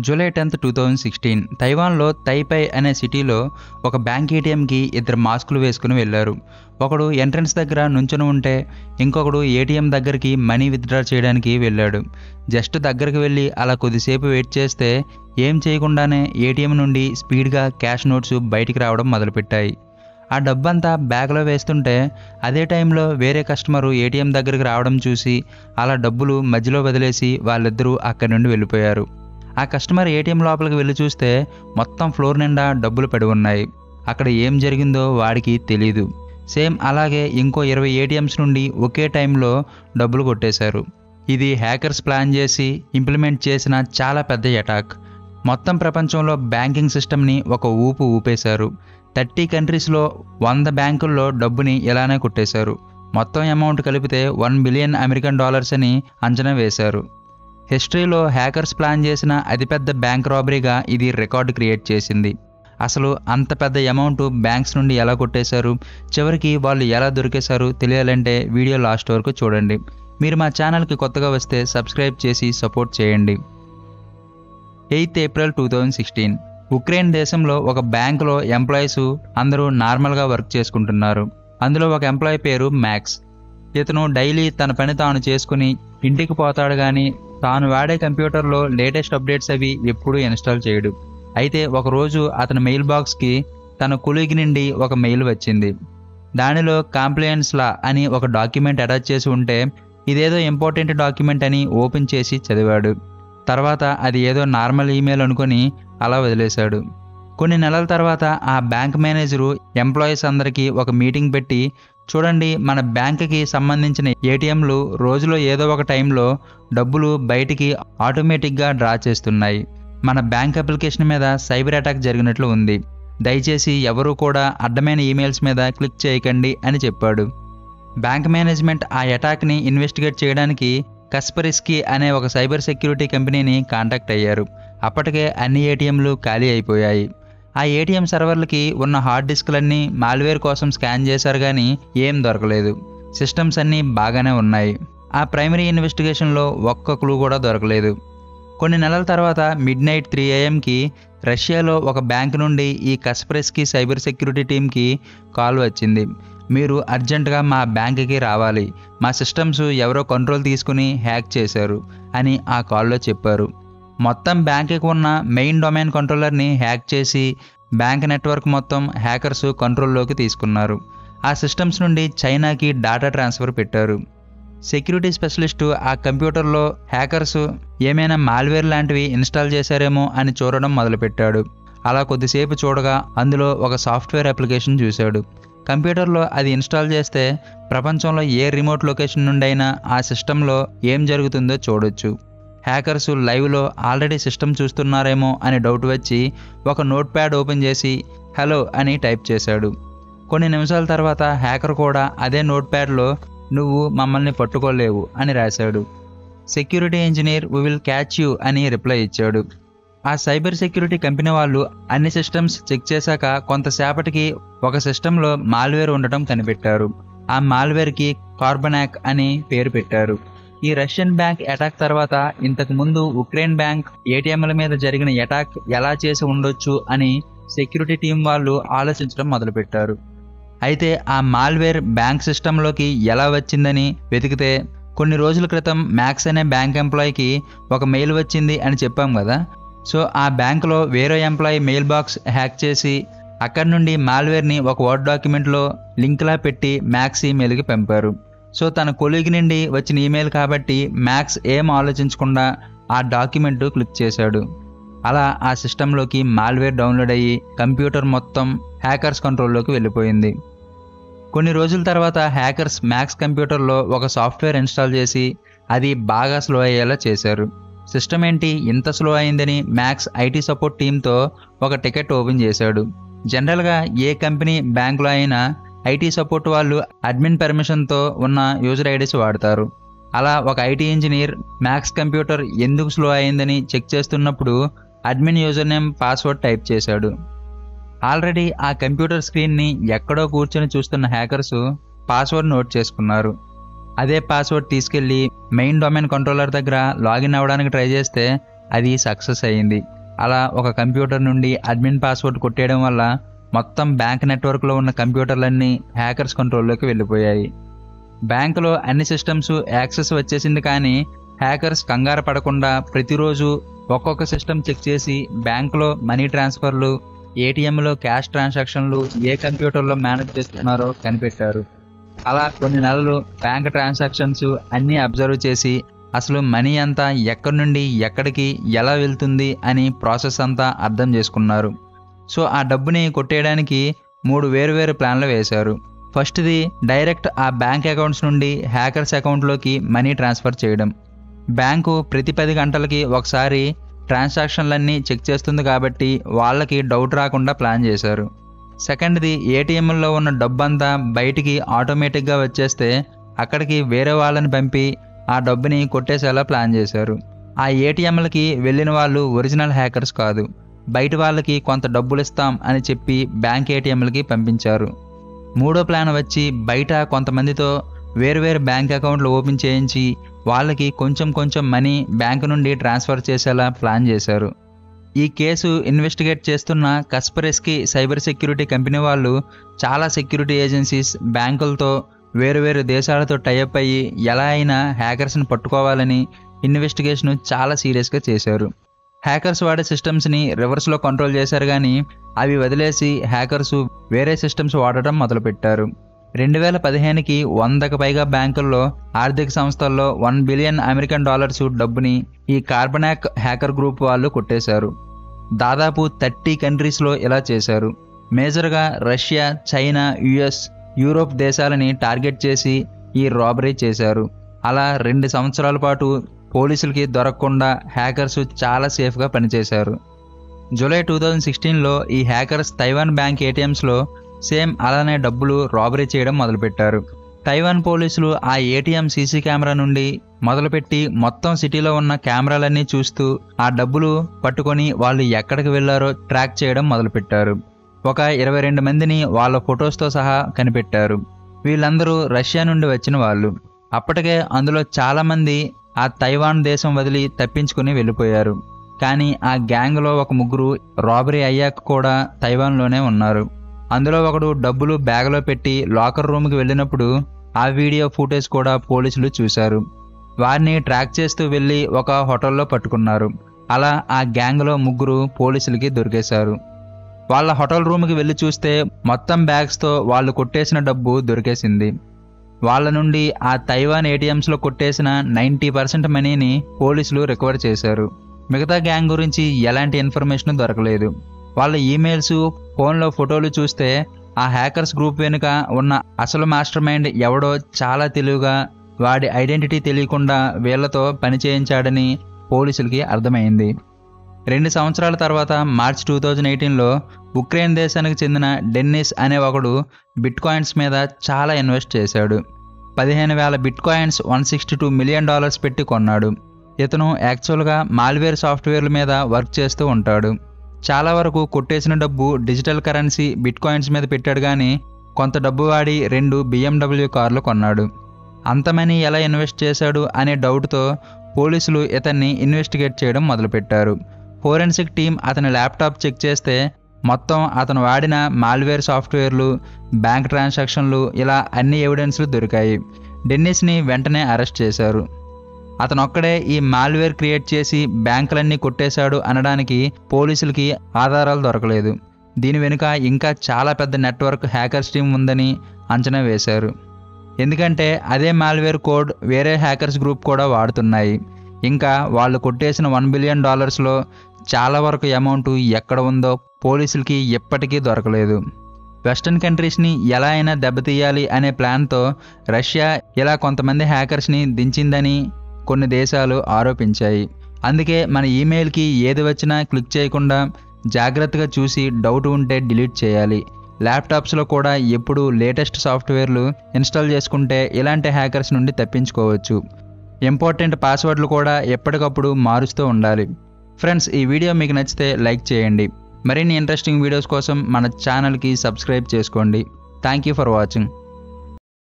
July 10, 2016 తైవాన్లో తైపై అనే సిటీలో ఒక బ్యాంక్ ఏటీఎంకి ఇద్దరు మాస్కులు వేసుకుని వెళ్లారు. ఒకడు ఎంట్రన్స్ దగ్గర నుంచుని ఉంటే ఇంకొకడు ఏటీఎం దగ్గరికి మనీ విత్డ్రా చేయడానికి వెళ్ళాడు. జస్ట్ దగ్గరికి వెళ్ళి అలా కొద్దిసేపు వెయిట్ చేస్తే ఏం చేయకుండానే ఏటీఎం నుండి స్పీడ్గా క్యాష్ నోట్స్ బయటికి రావడం మొదలుపెట్టాయి. ఆ డబ్బంతా బ్యాగ్లో వేస్తుంటే అదే టైంలో వేరే కస్టమరు ఏటీఎం దగ్గరికి రావడం చూసి అలా డబ్బులు మధ్యలో వదిలేసి వాళ్ళిద్దరూ అక్కడి నుండి వెళ్ళిపోయారు. ఆ కస్టమర్ ఏటీఎం లోపలికి వెళ్ళి చూస్తే మొత్తం ఫ్లోర్ నిండా డబ్బులు పడి ఉన్నాయి. అక్కడ ఏం జరిగిందో వాడికి తెలీదు. సేమ్ అలాగే ఇంకో 20 ఏటీఎంస్ నుండి ఒకే టైంలో డబ్బులు కొట్టేశారు. ఇది హ్యాకర్స్ ప్లాన్ చేసి ఇంప్లిమెంట్ చేసిన చాలా పెద్ద అటాక్. మొత్తం ప్రపంచంలో బ్యాంకింగ్ సిస్టమ్ని ఒక ఊపు ఊపేశారు. 30 కంట్రీస్లో 100 బ్యాంకుల్లో డబ్బుని ఇలానే కొట్టేశారు. మొత్తం అమౌంట్ కలిపితే $1 బిలియన్ అని అంచనా వేశారు. హిస్టరీలో హ్యాకర్స్ ప్లాన్ చేసిన అతిపెద్ద బ్యాంక్ రాబరీగా ఇది రికార్డు క్రియేట్ చేసింది. అసలు అంత పెద్ద అమౌంట్ బ్యాంక్స్ నుండి ఎలా కొట్టేశారు, చివరికి వాళ్ళు ఎలా దొరికేశారు తెలియాలంటే వీడియో లాస్ట్ వరకు చూడండి. మీరు మా ఛానల్కి కొత్తగా వస్తే సబ్స్క్రైబ్ చేసి సపోర్ట్ చేయండి. 8 ఏప్రిల్ 2016 ఉక్రెయిన్ దేశంలో ఒక బ్యాంకులో ఎంప్లాయీస్ అందరూ నార్మల్గా వర్క్ చేసుకుంటున్నారు. అందులో ఒక ఎంప్లాయీ పేరు మ్యాక్స్. ఇతను డైలీ తన పని తాను చేసుకుని ఇంటికి పోతాడు, కానీ తాను వాడే కంప్యూటర్లో లేటెస్ట్ అప్డేట్స్ అవి ఎప్పుడూ ఇన్స్టాల్ చేయడు. అయితే ఒకరోజు అతని మెయిల్ బాక్స్కి తన కొలీగ్ నుండి ఒక మెయిల్ వచ్చింది. దానిలో కాంప్లయన్స్ లా అని ఒక డాక్యుమెంట్ అటాచ్ చేసి ఉంటే ఇదేదో ఇంపార్టెంట్ డాక్యుమెంట్ అని ఓపెన్ చేసి చదివాడు. తర్వాత అది ఏదో నార్మల్ ఈమెయిల్ అనుకొని అలా వదిలేశాడు. కొన్ని నెలల తర్వాత ఆ బ్యాంక్ మేనేజరు ఎంప్లాయీస్ అందరికీ ఒక మీటింగ్ పెట్టి, చూడండి, మన బ్యాంక్కి సంబంధించిన ఏటీఎంలు రోజులో ఏదో ఒక టైంలో డబ్బులు బయటికి ఆటోమేటిక్గా డ్రా చేస్తున్నాయి. మన బ్యాంక్ అప్లికేషన్ మీద సైబర్ అటాక్ జరిగినట్లు ఉంది. దయచేసి ఎవరూ కూడా అడ్డమైన ఈమెయిల్స్ మీద క్లిక్ చేయకండి అని చెప్పాడు. బ్యాంక్ మేనేజ్మెంట్ ఆ అటాక్ని ఇన్వెస్టిగేట్ చేయడానికి కస్పరిస్కీ అనే ఒక సైబర్ సెక్యూరిటీ కంపెనీని కాంటాక్ట్ అయ్యారు. అప్పటికే అన్ని ఏటీఎంలు ఖాళీ అయిపోయాయి. ఆ ఏటీఎం సర్వర్లకి ఉన్న హార్డ్ డిస్క్లన్నీ మాల్వేర్ కోసం స్కాన్ చేశారు, కానీ ఏం దొరకలేదు. సిస్టమ్స్ అన్నీ బాగానే ఉన్నాయి. ఆ ప్రైమరీ ఇన్వెస్టిగేషన్లో ఒక్క క్లూ కూడా దొరకలేదు. కొన్ని నెలల తర్వాత మిడ్నైట్ 3 AM రష్యాలో ఒక బ్యాంక్ నుండి ఈ కస్పరిస్కీ సైబర్ సెక్యూరిటీ టీంకి కాల్ వచ్చింది. మీరు అర్జెంటుగా మా బ్యాంక్కి రావాలి, మా సిస్టమ్స్ ఎవరో కంట్రోల్ తీసుకుని హ్యాక్ చేశారు అని ఆ కాల్లో చెప్పారు. మొత్తం బ్యాంకుకి ఉన్న మెయిన్ డొమైన్ కంట్రోలర్ని హ్యాక్ చేసి బ్యాంక్ నెట్వర్క్ మొత్తం హ్యాకర్స్ కంట్రోల్లోకి తీసుకున్నారు. ఆ సిస్టమ్స్ నుండి చైనాకి డేటా ట్రాన్స్ఫర్ పెట్టారు. సెక్యూరిటీ స్పెషలిస్టు ఆ కంప్యూటర్లో హ్యాకర్స్ ఏమైనా మాల్వేర్ లాంటివి ఇన్స్టాల్ చేశారేమో అని చూడడం మొదలుపెట్టాడు. అలా కొద్దిసేపు చూడగా అందులో ఒక సాఫ్ట్వేర్ అప్లికేషన్ చూశాడు. కంప్యూటర్లో అది ఇన్స్టాల్ చేస్తే ప్రపంచంలో ఏ రిమోట్ లొకేషన్ నుండైనా ఆ సిస్టంలో ఏం జరుగుతుందో చూడొచ్చు. హ్యాకర్స్ లైవ్లో ఆల్రెడీ సిస్టమ్ చూస్తున్నారేమో అని డౌట్ వచ్చి ఒక నోట్ ప్యాడ్ ఓపెన్ చేసి హలో అని టైప్ చేశాడు. కొన్ని నిమిషాల తర్వాత హ్యాకర్ కూడా అదే నోట్ ప్యాడ్లో నువ్వు మమ్మల్ని పట్టుకోలేవు అని రాశాడు. Security engineer we will catch you అని రిప్లై ఇచ్చాడు. ఆ సైబర్ సెక్యూరిటీ కంపెనీ వాళ్ళు అన్ని సిస్టమ్స్ చెక్ చేశాక కొంతసేపటికి ఒక సిస్టంలో మాల్వేర్ ఉండటం కనిపెట్టారు. ఆ మాల్వేర్కి కార్బనాక్ అని పేరు పెట్టారు. ఈ రష్యన్ బ్యాంక్ అటాక్ తర్వాత ఇంతకు ముందు ఉక్రెయిన్ బ్యాంక్ ఏటీఎంల మీద జరిగిన అటాక్ ఎలా చేసి ఉండొచ్చు అని సెక్యూరిటీ టీం వాళ్ళు ఆలోచించడం మొదలుపెట్టారు. అయితే ఆ మాల్వేర్ బ్యాంక్ సిస్టంలోకి ఎలా వచ్చిందని వెతికితే కొన్ని రోజుల క్రితం మ్యాక్స్ అనే బ్యాంక్ ఎంప్లాయీకి ఒక మెయిల్ వచ్చింది అని చెప్పాం కదా. సో ఆ బ్యాంకులో వేరే ఎంప్లాయీ మెయిల్ బాక్స్ హ్యాక్ చేసి అక్కడి నుండి మాల్వేర్ని ఒక వర్డ్ డాక్యుమెంట్లో లింక్లా పెట్టి మ్యాక్స్ ఈమెయిల్కి పంపారు. సో తన కొలీగ్ నుండి వచ్చిన ఈమెయిల్ కాబట్టి మ్యాక్స్ ఏం ఆలోచించకుండా ఆ డాక్యుమెంట్ క్లిక్ చేశాడు. అలా ఆ సిస్టంలోకి మాల్వేర్ డౌన్లోడ్ అయ్యి కంప్యూటర్ మొత్తం హ్యాకర్స్ కంట్రోల్లోకి వెళ్ళిపోయింది. కొన్ని రోజుల తర్వాత హ్యాకర్స్ మ్యాక్స్ కంప్యూటర్లో ఒక సాఫ్ట్వేర్ ఇన్స్టాల్ చేసి అది బాగా స్లో అయ్యేలా చేశారు. సిస్టమ్ ఏంటి ఇంత స్లో అయిందని మ్యాక్స్ ఐటీ సపోర్ట్ టీంతో ఒక టికెట్ ఓపెన్ చేశాడు. జనరల్గా ఏ కంపెనీ బ్యాంకులో అయినా ఐటీ సపోర్ట్ వాళ్ళు అడ్మిన్ పర్మిషన్తో ఉన్న యూజర్ ఐడీస్ వాడతారు. అలా ఒక ఐటీ ఇంజనీర్ మ్యాక్స్ కంప్యూటర్ ఎందుకు స్లో అయిందని చెక్ చేస్తున్నప్పుడు admin user name password type చేశాడు. ఆల్రెడీ ఆ కంప్యూటర్ స్క్రీన్ని ఎక్కడో కూర్చొని చూస్తున్న హ్యాకర్స్ పాస్వర్డ్ నోట్ చేసుకున్నారు. అదే పాస్వర్డ్ తీసుకెళ్లి మెయిన్ డొమైన్ కంట్రోలర్ దగ్గర లాగిన్ అవ్వడానికి ట్రై చేస్తే అది సక్సెస్ అయ్యింది. అలా ఒక కంప్యూటర్ నుండి అడ్మిన్ పాస్వర్డ్ కొట్టేయడం వల్ల మొత్తం బ్యాంక్ నెట్వర్క్లో ఉన్న కంప్యూటర్లన్నీ హ్యాకర్స్ కంట్రోల్లోకి వెళ్ళిపోయాయి. బ్యాంకులో అన్ని సిస్టమ్స్ యాక్సెస్ వచ్చేసింది, కానీ హ్యాకర్స్ కంగారు పడకుండా ప్రతిరోజు ఒక్కొక్క సిస్టమ్ చెక్ చేసి బ్యాంకులో మనీ ట్రాన్స్ఫర్లు, ఏటీఎంలో క్యాష్ ట్రాన్సాక్షన్లు ఏ కంప్యూటర్లో మేనేజ్ చేస్తున్నారో కనిపెట్టారు. అలా కొన్ని నెలలు బ్యాంక్ ట్రాన్సాక్షన్స్ అన్నీ అబ్జర్వ్ చేసి అసలు మనీ అంతా ఎక్కడి నుండి ఎక్కడికి ఎలా వెళ్తుంది అని ప్రాసెస్ అంతా అర్థం చేసుకున్నారు. సో ఆ డబ్బుని కొట్టేయడానికి 3 వేరువేరు ప్లాన్లు వేశారు. ఫస్ట్ది డైరెక్ట్ ఆ బ్యాంక్ అకౌంట్స్ నుండి హ్యాకర్స్ అకౌంట్లోకి మనీ ట్రాన్స్ఫర్ చేయడం. బ్యాంకు ప్రతి 10 గంటలకి ఒకసారి ట్రాన్సాక్షన్లన్నీ చెక్ చేస్తుంది కాబట్టి వాళ్ళకి డౌట్ రాకుండా ప్లాన్ చేశారు. సెకండ్ది ఏటీఎంలో ఉన్న డబ్బంతా బయటికి ఆటోమేటిక్గా వచ్చేస్తే అక్కడికి వేరే వాళ్ళని పంపి ఆ డబ్బుని కొట్టేసేలా ప్లాన్ చేశారు. ఆ ఏటీఎంలకి వెళ్ళిన వాళ్ళు ఒరిజినల్ హ్యాకర్స్ కాదు, బయట వాళ్ళకి కొంత డబ్బులు ఇస్తాం అని చెప్పి బ్యాంక్ ఏటీఎంలకి పంపించారు. మూడో ప్లాన్ వచ్చి బయట కొంతమందితో వేరువేరు బ్యాంక్ అకౌంట్లు ఓపెన్ చేయించి వాళ్ళకి కొంచెం కొంచెం మనీ బ్యాంకు నుండి ట్రాన్స్ఫర్ చేసేలా ప్లాన్ చేశారు. ఈ కేసు ఇన్వెస్టిగేట్ చేస్తున్న కస్పరెస్కీ సైబర్ సెక్యూరిటీ కంపెనీ వాళ్ళు చాలా సెక్యూరిటీ ఏజెన్సీస్, బ్యాంకులతో, వేరువేరు దేశాలతో టైఅప్ అయ్యి ఎలా అయినా హ్యాకర్స్ని పట్టుకోవాలని ఇన్వెస్టిగేషన్ చాలా సీరియస్గా చేశారు. హ్యాకర్స్ వాడే సిస్టమ్స్ని రివర్స్లో కంట్రోల్ చేశారు, కానీ అవి వదిలేసి హ్యాకర్స్ వేరే సిస్టమ్స్ వాడటం మొదలుపెట్టారు. 2015కి 100కి పైగా బ్యాంకుల్లో, ఆర్థిక సంస్థల్లో $1 బిలియన్ డబ్బుని ఈ కార్బనాక్ హ్యాకర్ గ్రూప్ వాళ్ళు కొట్టేశారు. దాదాపు 30 కంట్రీస్లో ఇలా చేశారు. మేజర్గా రష్యా, చైనా, యుఎస్, యూరోప్ దేశాలని టార్గెట్ చేసి ఈ రాబరీ చేశారు. అలా 2 సంవత్సరాల పాటు పోలీసులకి దొరకకుండా హ్యాకర్స్ చాలా సేఫ్గా పనిచేశారు. జూలై 2016లో ఈ హ్యాకర్స్ తైవాన్ బ్యాంక్ ఏటీఎంస్లో సేమ్ అలానే డబ్బులు రాబరీ చేయడం మొదలుపెట్టారు. తైవాన్ పోలీసులు ఆ ఏటీఎం సీసీ కెమెరా నుండి మొదలుపెట్టి మొత్తం సిటీలో ఉన్న కెమెరాలన్నీ చూస్తూ ఆ డబ్బులు పట్టుకొని వాళ్ళు ఎక్కడికి వెళ్లారో ట్రాక్ చేయడం మొదలుపెట్టారు. ఒక 22 మందిని వాళ్ళ ఫొటోస్తో సహా కనిపెట్టారు. వీళ్ళందరూ రష్యా నుండి వచ్చిన వాళ్ళు. అప్పటికే అందులో చాలామంది ఆ తైవాన్ దేశం వదిలి తప్పించుకుని వెళ్ళిపోయారు. కానీ ఆ గ్యాంగ్లో ఒక 3 రాబరీ అయ్యాక కూడా తైవాన్లోనే ఉన్నారు. అందులో ఒకడు డబ్బులు బ్యాగ్లో పెట్టి లాకర్ రూమ్కి వెళ్ళినప్పుడు ఆ వీడియో ఫుటేజ్ కూడా పోలీసులు చూశారు. వారిని ట్రాక్ చేస్తూ వెళ్ళి ఒక హోటల్లో పట్టుకున్నారు. అలా ఆ గ్యాంగ్లో 3 పోలీసులకి దొరికేశారు. వాళ్ళ హోటల్ రూమ్కి వెళ్ళి చూస్తే మొత్తం బ్యాగ్స్తో వాళ్ళు కొట్టేసిన డబ్బు దొరికేసింది. వాళ్ళ నుండి ఆ తైవాన్ ఏటీఎంస్లో కొట్టేసిన 90% మనీని పోలీసులు రికవర్ చేశారు. మిగతా గ్యాంగ్ గురించి ఎలాంటి ఇన్ఫర్మేషన్ దొరకలేదు. వాళ్ళ ఈమెయిల్స్, ఫోన్లో ఫోటోలు చూస్తే ఆ హ్యాకర్స్ గ్రూప్ వెనుక ఉన్న అసలు మాస్టర్ మైండ్ ఎవడో చాలా తెలివిగా వాడి ఐడెంటిటీ తెలియకుండా వీళ్లతో పని చేయించాడని పోలీసులకి అర్థమైంది. 2 సంవత్సరాల తర్వాత మార్చి 2018లో ఉక్రెయిన్ దేశానికి చెందిన డెన్నిస్ అనే ఒకడు బిట్ కాయిన్స్ మీద చాలా ఇన్వెస్ట్ చేశాడు. 15,000 బిట్ కాయిన్స్ $162 మిలియన్ పెట్టి కొన్నాడు. ఇతను యాక్చువల్గా మాల్వేర్ సాఫ్ట్వేర్ల మీద వర్క్ చేస్తూ ఉంటాడు. చాలా వరకు కొట్టేసిన డబ్బు డిజిటల్ కరెన్సీ బిట్ కాయిన్స్ మీద పెట్టాడు, కానీ కొంత డబ్బు వాడి 2 BMW కార్లు కొన్నాడు. అంత మనీ ఎలా ఇన్వెస్ట్ చేశాడు అనే డౌట్తో పోలీసులు ఇతన్ని ఇన్వెస్టిగేట్ చేయడం మొదలుపెట్టారు. ఫోరెన్సిక్ టీం అతని ల్యాప్టాప్ చెక్ చేస్తే మొత్తం అతను వాడిన మాల్వేర్ సాఫ్ట్వేర్లు, బ్యాంక్ ట్రాన్సాక్షన్లు, ఇలా అన్ని ఎవిడెన్స్లు దొరికాయి. డెన్నిస్ని వెంటనే అరెస్ట్ చేశారు. అతను ఒక్కడే ఈ మాల్వేర్ క్రియేట్ చేసి బ్యాంకులన్నీ కొట్టేశాడు అనడానికి పోలీసులకి ఆధారాలు దొరకలేదు. దీని వెనుక ఇంకా చాలా పెద్ద నెట్వర్క్ హ్యాకర్స్ టీం ఉందని అంచనా వేశారు. ఎందుకంటే అదే మాల్వేర్ కోడ్ వేరే హ్యాకర్స్ గ్రూప్ కూడా వాడుతున్నాయి. ఇంకా వాళ్ళు కొట్టేసిన $1 బిలియన్ చాలా వరకు అమౌంట్ ఎక్కడ ఉందో పోలీసులకి ఎప్పటికీ దొరకలేదు. వెస్టర్న్ కంట్రీస్ని ఎలా అయినా దెబ్బతీయాలి అనే ప్లాన్తో రష్యా ఇలా కొంతమంది హ్యాకర్స్ని దించిందని కొన్ని దేశాలు ఆరోపించాయి. అందుకే మన ఈమెయిల్కి ఏది వచ్చినా క్లిక్ చేయకుండా జాగ్రత్తగా చూసి డౌట్ ఉంటే డిలీట్ చేయాలి. ల్యాప్టాప్స్లో కూడా ఎప్పుడు లేటెస్ట్ సాఫ్ట్వేర్లు ఇన్స్టాల్ చేసుకుంటే ఇలాంటి హ్యాకర్స్ నుండి తప్పించుకోవచ్చు. ఇంపార్టెంట్ పాస్వర్డ్లు కూడా ఎప్పటికప్పుడు మారుస్తూ ఉండాలి. ఫ్రెండ్స్, ఈ వీడియో మీకు నచ్చితే లైక్ చేయండి. మరిన్ని ఇంట్రెస్టింగ్ వీడియోస్ కోసం మన ఛానల్కి సబ్స్క్రైబ్ చేసుకోండి. Thank you for watching.